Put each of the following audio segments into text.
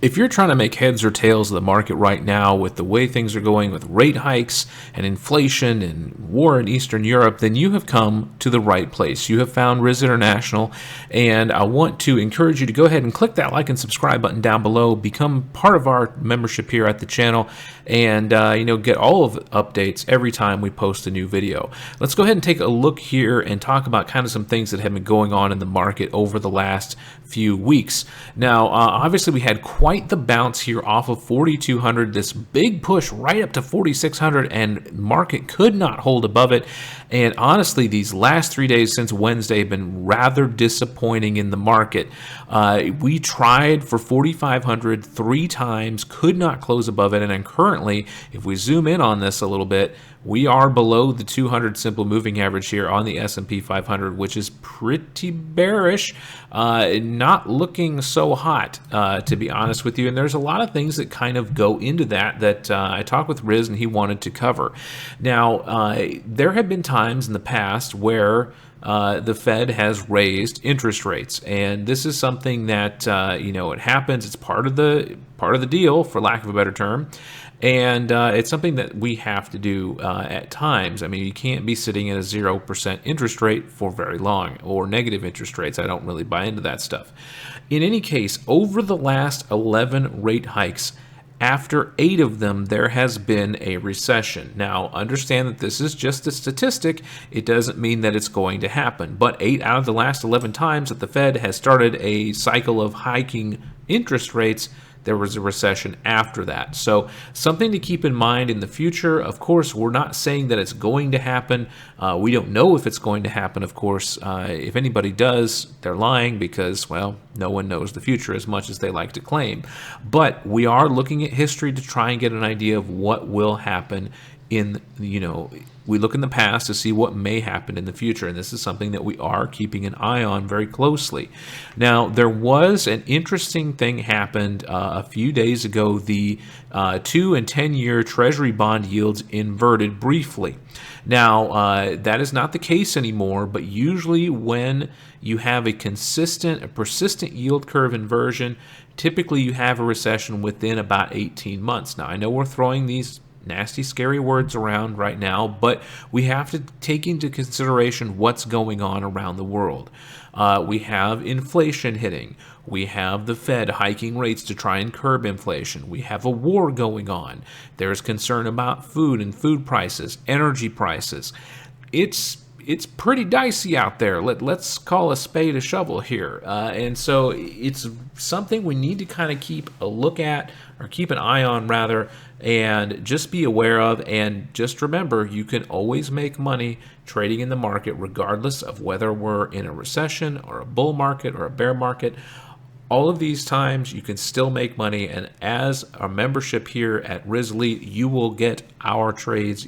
If you're trying to make heads or tails of the market right now with the way things are going with rate hikes and inflation and war in Eastern Europe, then you have come to the right place. You have found Riz International, and I want to encourage you to go ahead and click that like and subscribe button down below, become part of our membership here at the channel, and get all of the updates every time we post a new video. Let's go ahead and take a look here and talk about kind of some things that have been going on in the market over the last few weeks. Now, obviously we had quite the bounce here off of 4,200, this big push right up to 4,600, and market could not hold above it. And honestly, these last 3 days since Wednesday have been rather disappointing in the market. We tried for 4,500 3 times, could not close above it, and then currently, if we zoom in on this a little bit, we are below the 200 simple moving average here on the S&P 500, which is pretty bearish, not looking so hot, to be honest with you. And there's a lot of things that kind of go into that I talked with Riz and he wanted to cover. Now, there have been times in the past where the Fed has raised interest rates, and this is something that it happens. It's part of the deal, for lack of a better term. And it's something that we have to do at times. I mean, you can't be sitting at a 0% interest rate for very long, or negative interest rates. I don't really buy into that stuff. In any case, over the last 11 rate hikes, after 8 of them, there has been a recession. Now, understand that this is just a statistic. It doesn't mean that it's going to happen. But 8 out of the last 11 times that the Fed has started a cycle of hiking interest rates, there was a recession after that. So something to keep in mind in the future. Of course, we're not saying that it's going to happen. We don't know if it's going to happen, of course. If anybody does, they're lying, because, well, no one knows the future as much as they like to claim. But we are looking at history to try and get an idea of what will happen in, we look in the past to see what may happen in the future, and this is something that we are keeping an eye on very closely. Now, there was an interesting thing happened a few days ago. The 2- and 10-year Treasury bond yields inverted briefly. Now, that is not the case anymore, but usually when you have a persistent yield curve inversion, typically you have a recession within about 18 months. Now, I know we're throwing these nasty, scary words around right now, but we have to take into consideration what's going on around the world. We have inflation hitting. We have the Fed hiking rates to try and curb inflation. We have a war going on. There's concern about food and food prices, energy prices. It's pretty dicey out there. Let's call a spade a shovel here. And so it's something we need to kind of keep a look at, or keep an eye on rather, and just be aware of. And just remember, you can always make money trading in the market regardless of whether we're in a recession or a bull market or a bear market. All of these times you can still make money, and as a membership here at Riz Elite, you will get our trades,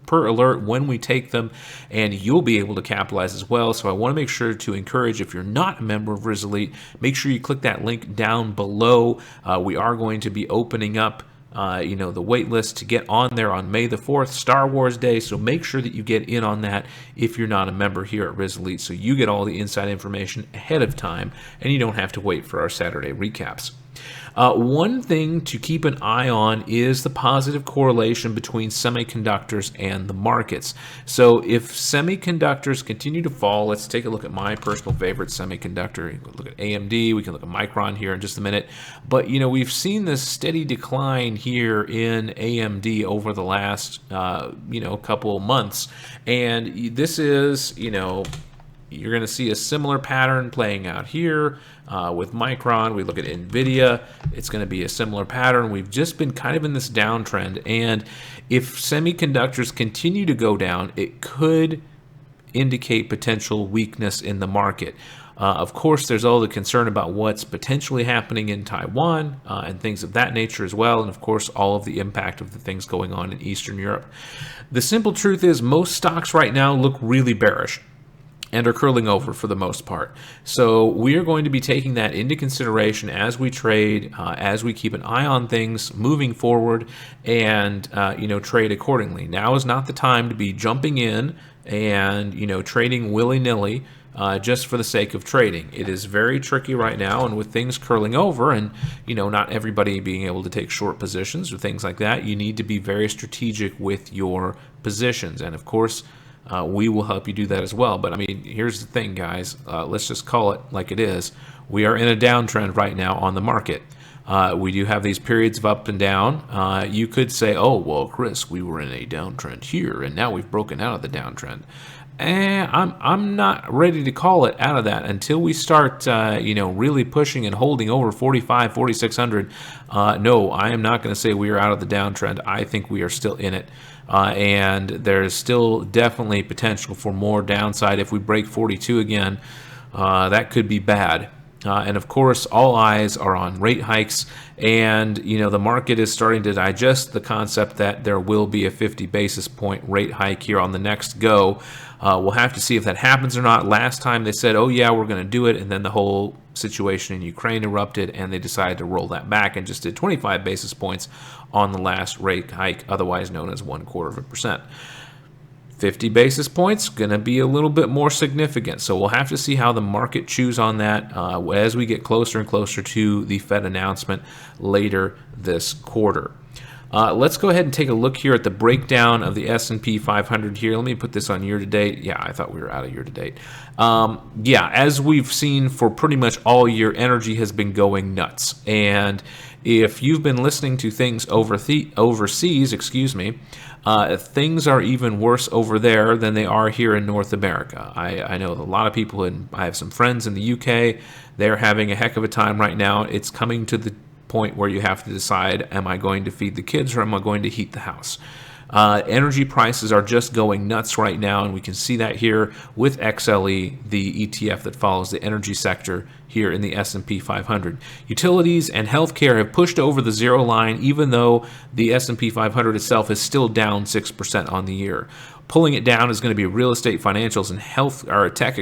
per alert when we take them, and you'll be able to capitalize as well. So I want to make sure to encourage, if you're not a member of Riz Elite, make sure you click that link down below. We are going to be opening up the wait list to get on there on May the 4th, Star Wars Day. So make sure that you get in on that if you're not a member here at Riz Elite, so you get all the inside information ahead of time and you don't have to wait for our Saturday recaps. One thing to keep an eye on is the positive correlation between semiconductors and the markets. So if semiconductors continue to fall, let's take a look at my personal favorite semiconductor. Look at AMD, we can look at Micron here in just a minute. But, we've seen this steady decline here in AMD over the last, couple of months. And this is, you're going to see a similar pattern playing out here with Micron. We look at NVIDIA. It's going to be a similar pattern. We've just been kind of in this downtrend. And if semiconductors continue to go down, it could indicate potential weakness in the market. Of course, there's all the concern about what's potentially happening in Taiwan and things of that nature as well. And of course, all of the impact of the things going on in Eastern Europe. The simple truth is most stocks right now look really bearish. and are curling over for the most part. So we are going to be taking that into consideration as we trade, as we keep an eye on things moving forward, and trade accordingly. Now is not the time to be jumping in and trading willy-nilly just for the sake of trading. It is very tricky right now, and with things curling over and not everybody being able to take short positions or things like that, you need to be very strategic with your positions. And of course, we will help you do that as well. But I mean, here's the thing, guys. Let's just call it like it is. We are in a downtrend right now on the market. We do have these periods of up and down. You could say, oh, well, Chris, we were in a downtrend here, and now we've broken out of the downtrend. I'm not ready to call it out of that until we start, really pushing and holding over 45, 4,600. No, I am not going to say we are out of the downtrend. I think we are still in it. And there's still definitely potential for more downside. If we break 42 again, that could be bad. And of course, all eyes are on rate hikes, and the market is starting to digest the concept that there will be a 50 basis point rate hike here on the next go. We'll have to see if that happens or not. Last time they said, oh yeah, we're going to do it, and then the whole situation in Ukraine erupted, and they decided to roll that back and just did 25 basis points on the last rate hike, otherwise known as 0.25%. 50 basis points, going to be a little bit more significant. So we'll have to see how the market chews on that as we get closer and closer to the Fed announcement later this quarter. Let's go ahead and take a look here at the breakdown of the S&P 500 here. Let me put this on year-to-date. Yeah, I thought we were out of year-to-date. As we've seen for pretty much all year, energy has been going nuts. And if you've been listening to things overseas, things are even worse over there than they are here in North America. I know a lot of people, and I have some friends in the UK. They're having a heck of a time right now. It's coming to the point where you have to decide, am I going to feed the kids or am I going to heat the house? Energy prices are just going nuts right now, and we can see that here with XLE, the ETF that follows the energy sector here in the S&P 500. Utilities and healthcare have pushed over the zero line, even though the S&P 500 itself is still down 6% on the year. Pulling it down is going to be real estate, financials, and tech.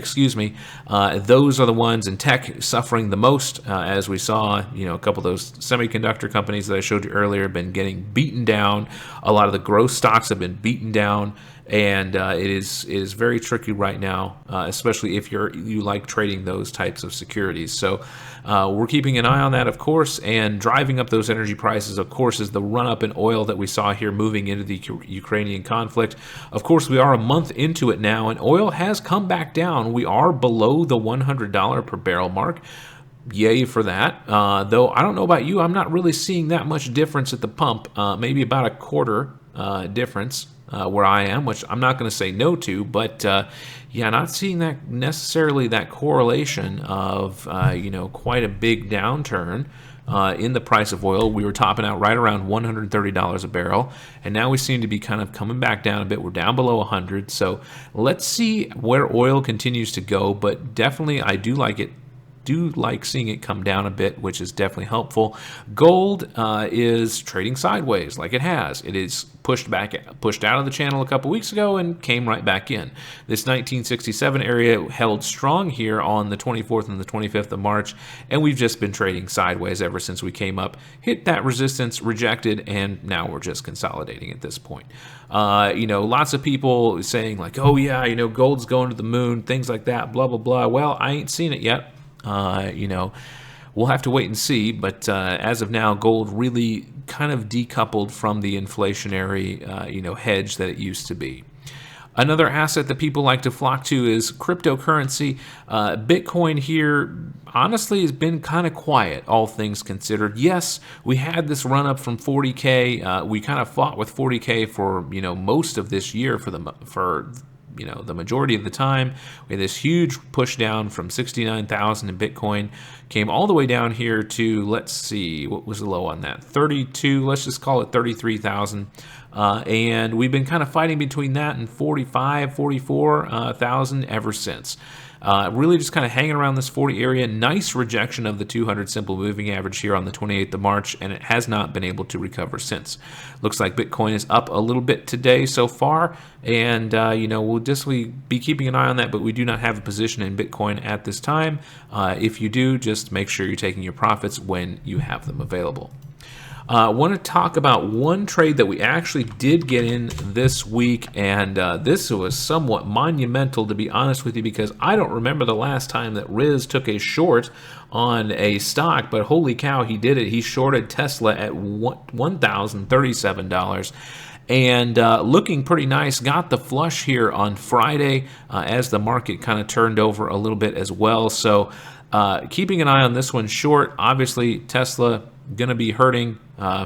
Those are the ones in tech suffering the most, as we saw. A couple of those semiconductor companies that I showed you earlier have been getting beaten down. A lot of the growth stocks have been beaten down, and it is very tricky right now, especially if you like trading those types of securities. So we're keeping an eye on that, of course, and driving up those energy prices, of course, is the run-up in oil that we saw here moving into the Ukrainian conflict. Of course, we are a month into it now, and oil has come back down. We are below the $100 per barrel mark. Yay for that. Though I don't know about you, I'm not really seeing that much difference at the pump. Maybe about a quarter difference where I am, which I'm not going to say no to, but not seeing that necessarily that correlation of quite a big downturn in the price of oil. We were topping out right around $130 a barrel, and now we seem to be kind of coming back down a bit. We're down below 100, so let's see where oil continues to go, but definitely I do like seeing it come down a bit, which is definitely helpful. Gold is trading sideways like it has. It is pushed out of the channel a couple weeks ago and came right back in. This 1967 area held strong here on the 24th and the 25th of March, and we've just been trading sideways ever since we came up, hit that resistance, rejected, and now we're just consolidating at this point. Lots of people saying like, oh yeah, gold's going to the moon, things like that, blah, blah, blah. Well, I ain't seen it yet. We'll have to wait and see, but as of now, gold really kind of decoupled from the inflationary, hedge that it used to be. Another asset that people like to flock to is cryptocurrency. Bitcoin here, honestly, has been kind of quiet, all things considered. Yes, we had this run up from 40K. We kind of fought with 40K for, most of this year for the majority of the time. We had this huge push down from 69,000 in Bitcoin, came all the way down here to, let's see, what was the low on that? 32, let's just call it 33,000. And we've been kind of fighting between that and 45, 44,000 ever since. Really just kind of hanging around this 40 area. Nice rejection of the 200 simple moving average here on the 28th of March, and it has not been able to recover since. Looks like Bitcoin is up a little bit today so far, and we'll just be keeping an eye on that, but we do not have a position in Bitcoin at this time. If you do, just make sure you're taking your profits when you have them available. I want to talk about one trade that we actually did get in this week, and this was somewhat monumental, to be honest with you, because I don't remember the last time that Riz took a short on a stock, but holy cow, he did it. He shorted Tesla at $1,037. And looking pretty nice. Got the flush here on Friday as the market kind of turned over a little bit as well. So keeping an eye on this one short. Obviously, Tesla going to be hurting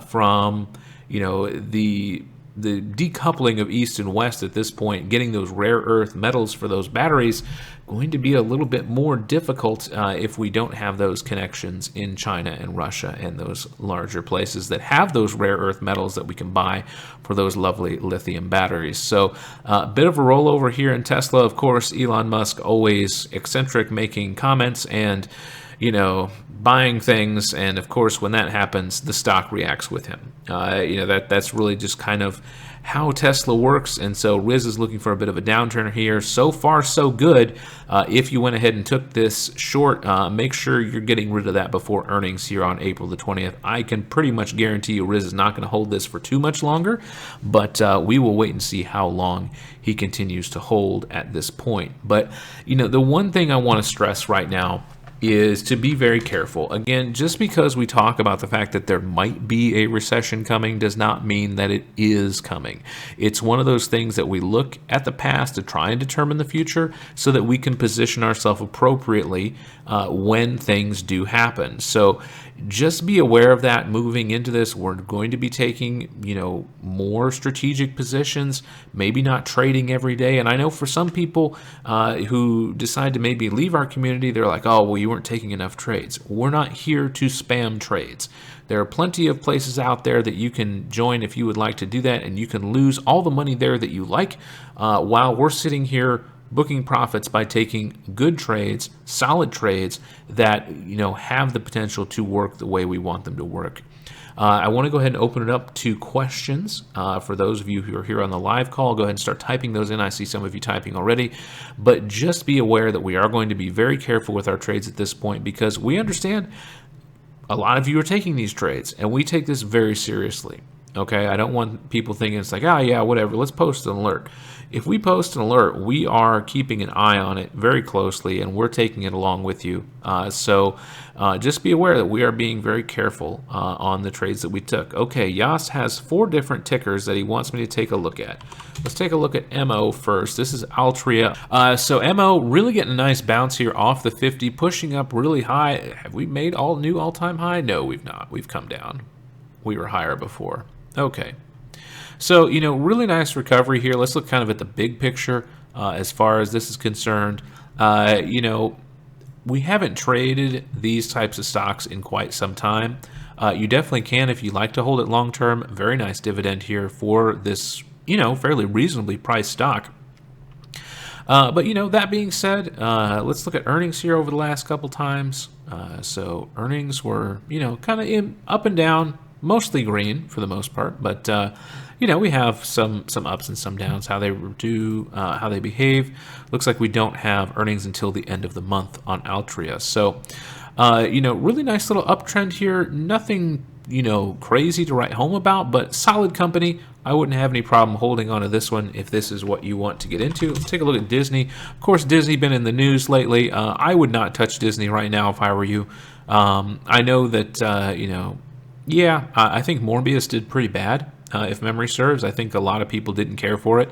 from the decoupling of East and West at this point. Getting those rare earth metals for those batteries going to be a little bit more difficult if we don't have those connections in China and Russia and those larger places that have those rare earth metals that we can buy for those lovely lithium batteries. So a bit of a rollover here in Tesla. Of course, Elon Musk always eccentric, making comments and buying things, and of course when that happens, the stock reacts with him. That's really just kind of how Tesla works, and so Riz is looking for a bit of a downturn here. So far, so good. If you went ahead and took this short, make sure you're getting rid of that before earnings here on April the 20th. I can pretty much guarantee you Riz is not going to hold this for too much longer, but we will wait and see how long he continues to hold at this point. But the one thing I want to stress right now is to be very careful. Again, just because we talk about the fact that there might be a recession coming does not mean that it is coming. It's one of those things that we look at the past to try and determine the future so that we can position ourselves appropriately when things do happen. So just be aware of that moving into this. We're going to be taking, more strategic positions, maybe not trading every day. And I know for some people who decide to maybe leave our community, they're like, oh, well, you weren't taking enough trades. We're not here to spam trades. There are plenty of places out there that you can join if you would like to do that, and you can lose all the money there that you like while we're sitting here booking profits by taking good trades, solid trades that have the potential to work the way we want them to work. I want to go ahead and open it up to questions. For those of you who are here on the live call, go ahead and start typing those in. I see some of you typing already, but just be aware that we are going to be very careful with our trades at this point, because we understand a lot of you are taking these trades, and we take this very seriously. Okay, I don't want people thinking it's like, yeah, whatever, let's post an alert. If we post an alert, we are keeping an eye on it very closely, and we're taking it along with you. So just be aware that we are being very careful on the trades that we took. Okay, Yas has 4 different tickers that he wants me to take a look at. Let's take a look at MO first. This is Altria. So MO really getting a nice bounce here off the 50, pushing up really high. Have we made new all-time high? No, we've not. We've come down. We were higher before. Okay. So, really nice recovery here. Let's look kind of at the big picture as far as this is concerned. We haven't traded these types of stocks in quite some time. You definitely can if you like to hold it long term. Very nice dividend here for this, fairly reasonably priced stock. But, that being said, let's look at earnings here over the last couple times. So earnings were, kind of up and down, mostly green for the most part, but we have some ups and some downs. How they do, how they behave. Looks like we don't have earnings until the end of the month on Altria. So, really nice little uptrend here. Nothing, crazy to write home about, but solid company. I wouldn't have any problem holding on to this one if this is what you want to get into. Let's take a look at Disney. Of course, Disney been in the news lately. I would not touch Disney right now if I were you. I know that, I think Morbius did pretty bad. If memory serves, I think a lot of people didn't care for it.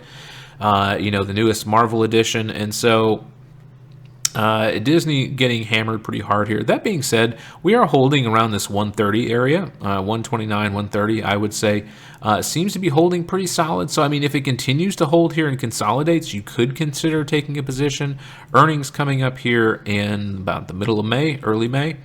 The newest Marvel edition, and so Disney getting hammered pretty hard here. That being said, we are holding around this 130 area, 129, 130, I would say. Seems to be holding pretty solid. So, if it continues to hold here and consolidates, you could consider taking a position. Earnings coming up here in about the middle of May, early May.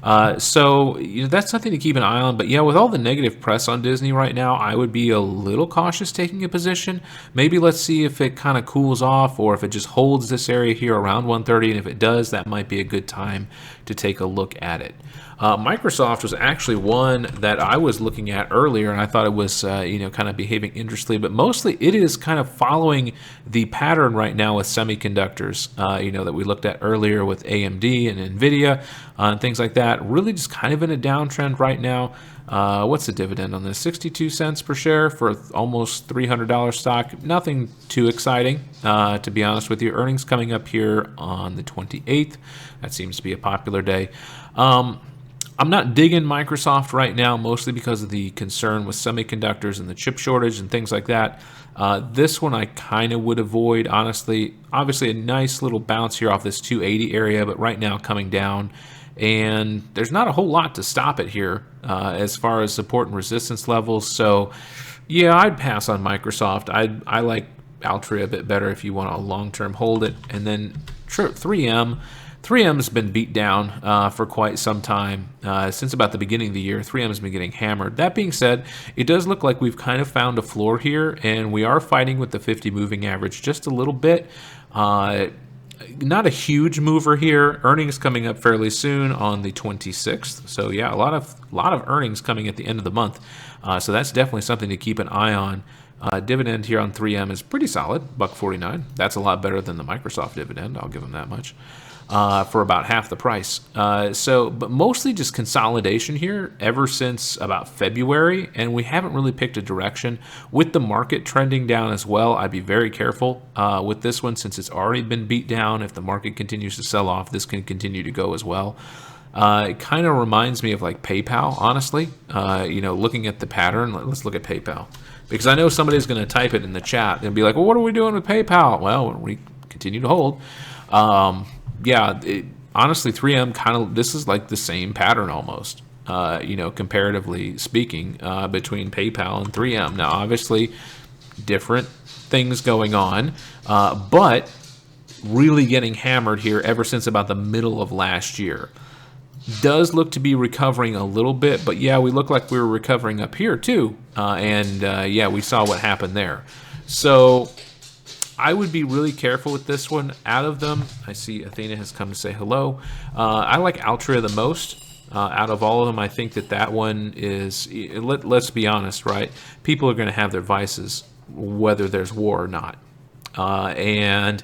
So that's something to keep an eye on. But yeah, with all the negative press on Disney right now, I would be a little cautious taking a position. Maybe let's see if it kind of cools off or if it just holds this area here around 130. And if it does, that might be a good time to take a look at it. Microsoft was actually one that I was looking at earlier, and I thought it was, kind of behaving interestingly. But mostly, it is kind of following the pattern right now with semiconductors. That we looked at earlier with AMD and Nvidia and things like that. Really, just kind of in a downtrend right now. What's the dividend on this? 62 cents per share for almost $300 stock. Nothing too exciting, to be honest with you. Earnings coming up here on the 28th. That seems to be a popular day. I'm not digging Microsoft right now, mostly because of the concern with semiconductors and the chip shortage and things like that. This one I kind of would avoid, honestly. Obviously, a nice little bounce here off this 280 area, but right now coming down. And there's not a whole lot to stop it here as far as support and resistance levels. So, yeah, I'd pass on Microsoft. I like Altria a bit better if you want to long-term hold it. And then 3M. 3M's been beat down for quite some time. Since about the beginning of the year, 3M's been getting hammered. That being said, it does look like we've kind of found a floor here, and we are fighting with the 50 moving average just a little bit. Not a huge mover here. Earnings coming up fairly soon on the 26th. So yeah, a lot of earnings coming at the end of the month. So that's definitely something to keep an eye on. Dividend here on 3M is pretty solid, $1.49. That's a lot better than the Microsoft dividend. I'll give them that much. For about half the price. But mostly just consolidation here ever since about February, and we haven't really picked a direction. With the market trending down as well, I'd be very careful with this one since it's already been beat down. If the market continues to sell off, this can continue to go as well. It kind of reminds me of like PayPal, honestly. Looking at the pattern, let's look at PayPal. Because I know somebody's going to type it in the chat and be like, well, what are we doing with PayPal? Well, we continue to hold. Honestly, 3M this is like the same pattern almost, comparatively speaking, between PayPal and 3M. Now, obviously, different things going on, but really getting hammered here ever since about the middle of last year. Does look to be recovering a little bit, but yeah, we look like we were recovering up here too, we saw what happened there. So I would be really careful with this one. Out of them, I see Athena has come to say hello. I like Altria the most. Out of all of them, I think that one is, let's be honest, right? People are going to have their vices, whether there's war or not. And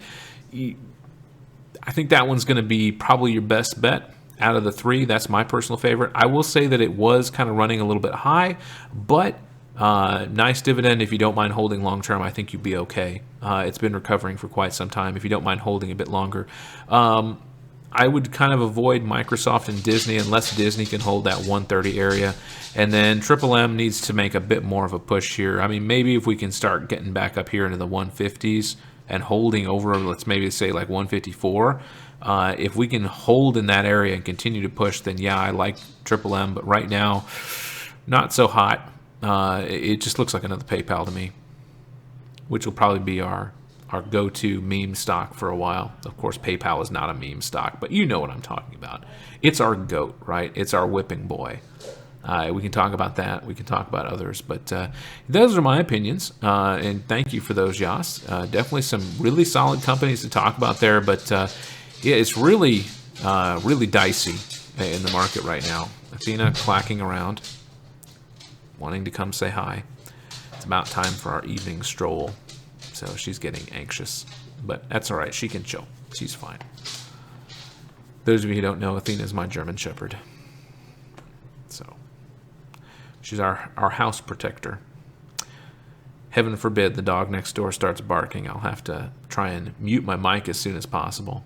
I think that one's going to be probably your best bet out of the three. That's my personal favorite. I will say that it was kind of running a little bit high, but nice dividend. If you don't mind holding long term, I think you'd be okay. It's been recovering for quite some time. If you don't mind holding a bit longer, I would kind of avoid Microsoft and Disney unless Disney can hold that 130 area. And then Triple M needs to make a bit more of a push here. I mean, maybe if we can start getting back up here into the 150s and holding over, let's maybe say like 154. If we can hold in that area and continue to push, then yeah, I like Triple M. But right now, not so hot. It just looks like another PayPal to me, which will probably be our go-to meme stock for a while. Of course, PayPal is not a meme stock, but you know what I'm talking about. It's our GOAT, right? It's our whipping boy. We can talk about that. We can talk about others, but those are my opinions, and thank you for those, Yas. Definitely some really solid companies to talk about there, but it's really dicey in the market right now. Athena clacking around, wanting to come say hi. It's about time for our evening stroll. So she's getting anxious, but that's all right. She can chill. She's fine. Those of you who don't know, Athena is my German Shepherd. So she's our house protector. Heaven forbid the dog next door starts barking. I'll have to try and mute my mic as soon as possible.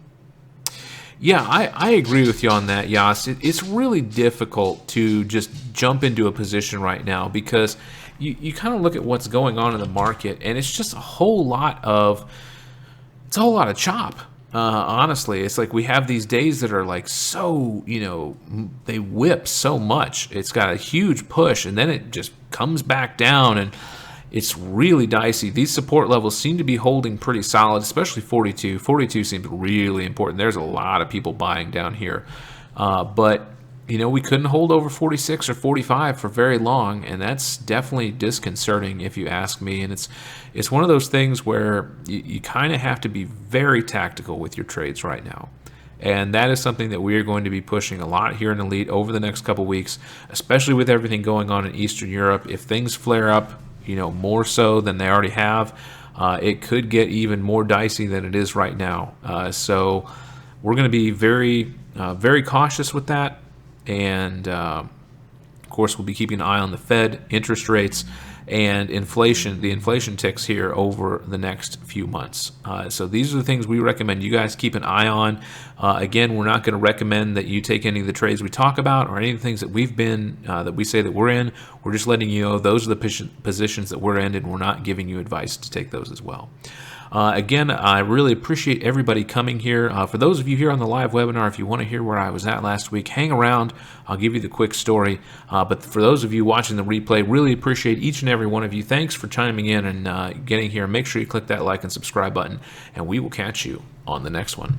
Yeah, I agree with you on that, Yas. It's really difficult to just jump into a position right now because you kind of look at what's going on in the market, and it's just a whole lot of chop. Honestly, it's like we have these days that are like so, they whip so much. It's got a huge push, and then it just comes back down, and it's really dicey. These support levels seem to be holding pretty solid, especially 42. 42 seems really important. There's a lot of people buying down here. But we couldn't hold over 46 or 45 for very long, and that's definitely disconcerting if you ask me. And it's one of those things where you kind of have to be very tactical with your trades right now. And that is something that we are going to be pushing a lot here in Elite over the next couple weeks, especially with everything going on in Eastern Europe. If things flare up, more so than they already have, it could get even more dicey than it is right now. So we're going to be very, very cautious with that. And of course, we'll be keeping an eye on the Fed, interest rates, and inflation, the inflation ticks here over the next few months. So these are the things we recommend you guys keep an eye on. Again, we're not going to recommend that you take any of the trades we talk about or any of the things that that we say that we're in. We're just letting you know those are the positions that we're in, and we're not giving you advice to take those as well. Again, I really appreciate everybody coming here. For those of you here on the live webinar, if you want to hear where I was at last week, hang around. I'll give you the quick story. But for those of you watching the replay, really appreciate each and every one of you. Thanks for chiming in and getting here. Make sure you click that like and subscribe button, and we will catch you on the next one.